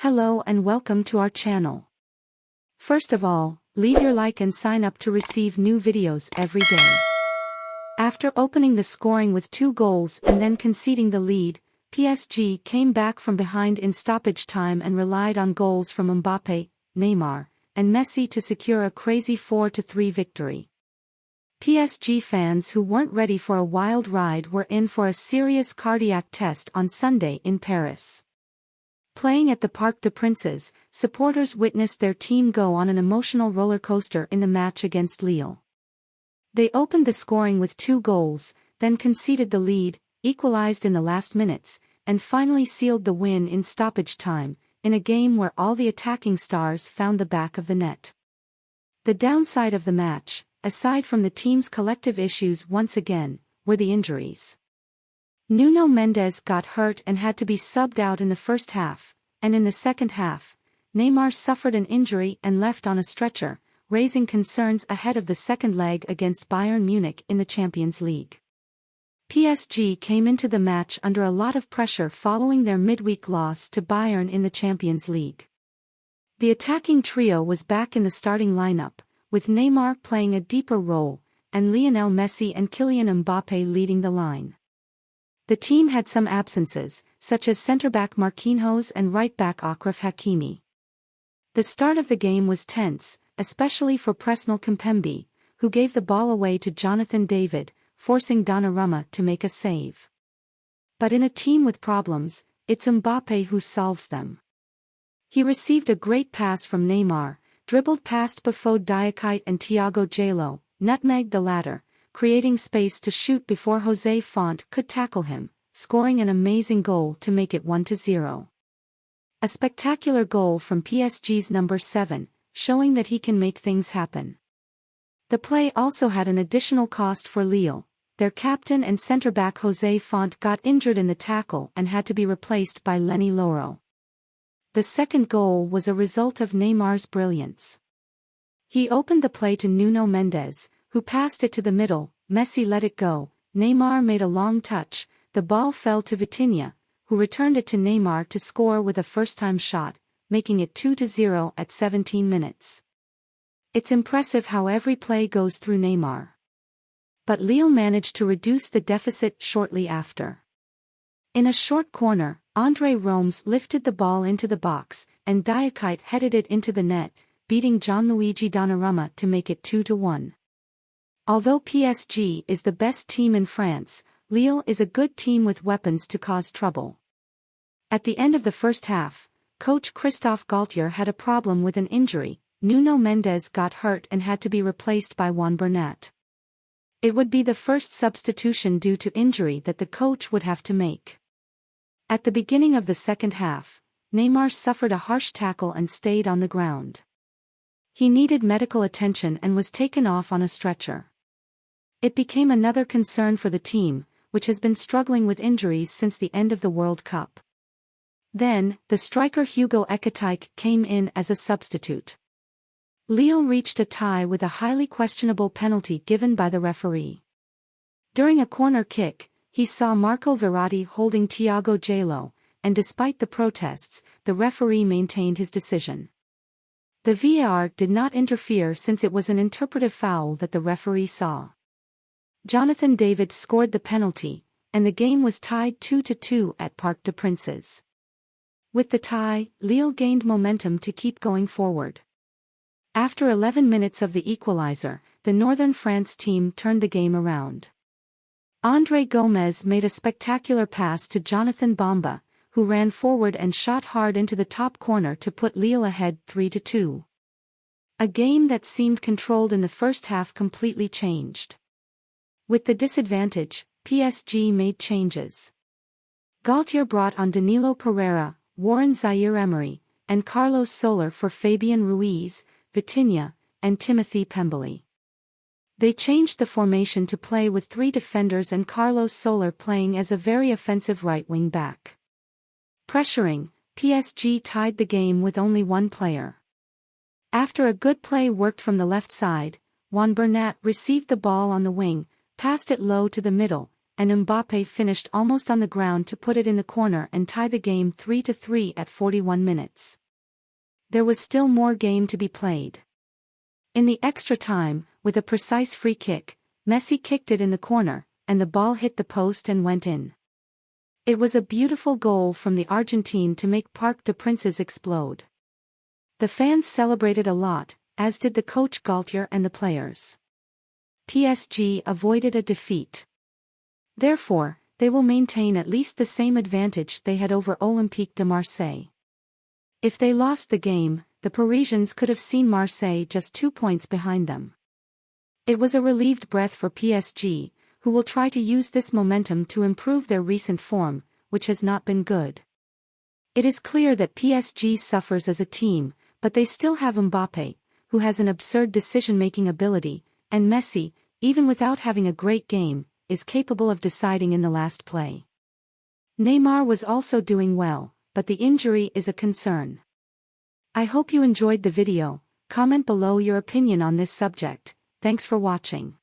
Hello and welcome to our channel. First of all, leave your like and sign up to receive new videos every day. After opening the scoring with 2 goals and then conceding the lead, PSG came back from behind in stoppage time and relied on goals from Mbappe, Neymar, and Messi to secure a crazy 4-3 victory. PSG fans who weren't ready for a wild ride were in for a serious cardiac test on Sunday in Paris. Playing at the Parc des Princes, supporters witnessed their team go on an emotional roller coaster in the match against Lille. They opened the scoring with 2 goals, then conceded the lead, equalized in the last minutes, and finally sealed the win in stoppage time, in a game where all the attacking stars found the back of the net. The downside of the match, aside from the team's collective issues once again, were the injuries. Nuno Mendes got hurt and had to be subbed out in the first half, and in the second half, Neymar suffered an injury and left on a stretcher, raising concerns ahead of the second leg against Bayern Munich in the Champions League. PSG came into the match under a lot of pressure following their midweek loss to Bayern in the Champions League. The attacking trio was back in the starting lineup, with Neymar playing a deeper role, and Lionel Messi and Kylian Mbappe leading the line. The team had some absences, such as centre-back Marquinhos and right-back Achraf Hakimi. The start of the game was tense, especially for Presnel Kimpembe, who gave the ball away to Jonathan David, forcing Donnarumma to make a save. But in a team with problems, it's Mbappe who solves them. He received a great pass from Neymar, dribbled past Bafo Diakite and Thiago Jallo, nutmegged the latter, creating space to shoot before José Font could tackle him, scoring an amazing goal to make it 1-0. A spectacular goal from PSG's number 7, showing that he can make things happen. The play also had an additional cost for Lille. Their captain and centre-back José Font got injured in the tackle and had to be replaced by Lenny Loro. The second goal was a result of Neymar's brilliance. He opened the play to Nuno Mendes, who passed it to the middle. Messi let it go, Neymar made a long touch, the ball fell to Vitinha, who returned it to Neymar to score with a first-time shot, making it 2-0 at 17 minutes. It's impressive how every play goes through Neymar. But Lille managed to reduce the deficit shortly after. In a short corner, André Romes lifted the ball into the box, and Diakite headed it into the net, beating Gianluigi Donnarumma to make it 2-1. Although PSG is the best team in France, Lille is a good team with weapons to cause trouble. At the end of the first half, coach Christophe Galtier had a problem with an injury. Nuno Mendes got hurt and had to be replaced by Juan Bernat. It would be the first substitution due to injury that the coach would have to make. At the beginning of the second half, Neymar suffered a harsh tackle and stayed on the ground. He needed medical attention and was taken off on a stretcher. It became another concern for the team, which has been struggling with injuries since the end of the World Cup. Then, the striker Hugo Ekitike came in as a substitute. Lille reached a tie with a highly questionable penalty given by the referee. During a corner kick, he saw Marco Verratti holding Thiago Jallo, and despite the protests, the referee maintained his decision. The VAR did not interfere since it was an interpretive foul that the referee saw. Jonathan David scored the penalty, and the game was tied 2-2 at Parc des Princes. With the tie, Lille gained momentum to keep going forward. After 11 minutes of the equalizer, the Northern France team turned the game around. André Gomes made a spectacular pass to Jonathan Bamba, who ran forward and shot hard into the top corner to put Lille ahead 3-2. A game that seemed controlled in the first half completely changed. With the disadvantage, PSG made changes. Galtier brought on Danilo Pereira, Warren Zaïre-Emery, and Carlos Soler for Fabian Ruiz, Vitinha, and Timothy Pembele. They changed the formation to play with 3 defenders and Carlos Soler playing as a very offensive right wing back. Pressuring, PSG tied the game with only 1 player. After a good play worked from the left side, Juan Bernat received the ball on the wing, passed it low to the middle, and Mbappe finished almost on the ground to put it in the corner and tie the game 3-3 at 41 minutes. There was still more game to be played. In the extra time, with a precise free kick, Messi kicked it in the corner, and the ball hit the post and went in. It was a beautiful goal from the Argentine to make Parc des Princes explode. The fans celebrated a lot, as did the coach Galtier and the players. PSG avoided a defeat. Therefore, they will maintain at least the same advantage they had over Olympique de Marseille. If they lost the game, the Parisians could have seen Marseille just 2 points behind them. It was a relieved breath for PSG, who will try to use this momentum to improve their recent form, which has not been good. It is clear that PSG suffers as a team, but they still have Mbappe, who has an absurd decision-making ability, and Messi, even without having a great game, is capable of deciding in the last play. Neymar was also doing well, but the injury is a concern. I hope you enjoyed the video. Comment below your opinion on this subject. Thanks for watching.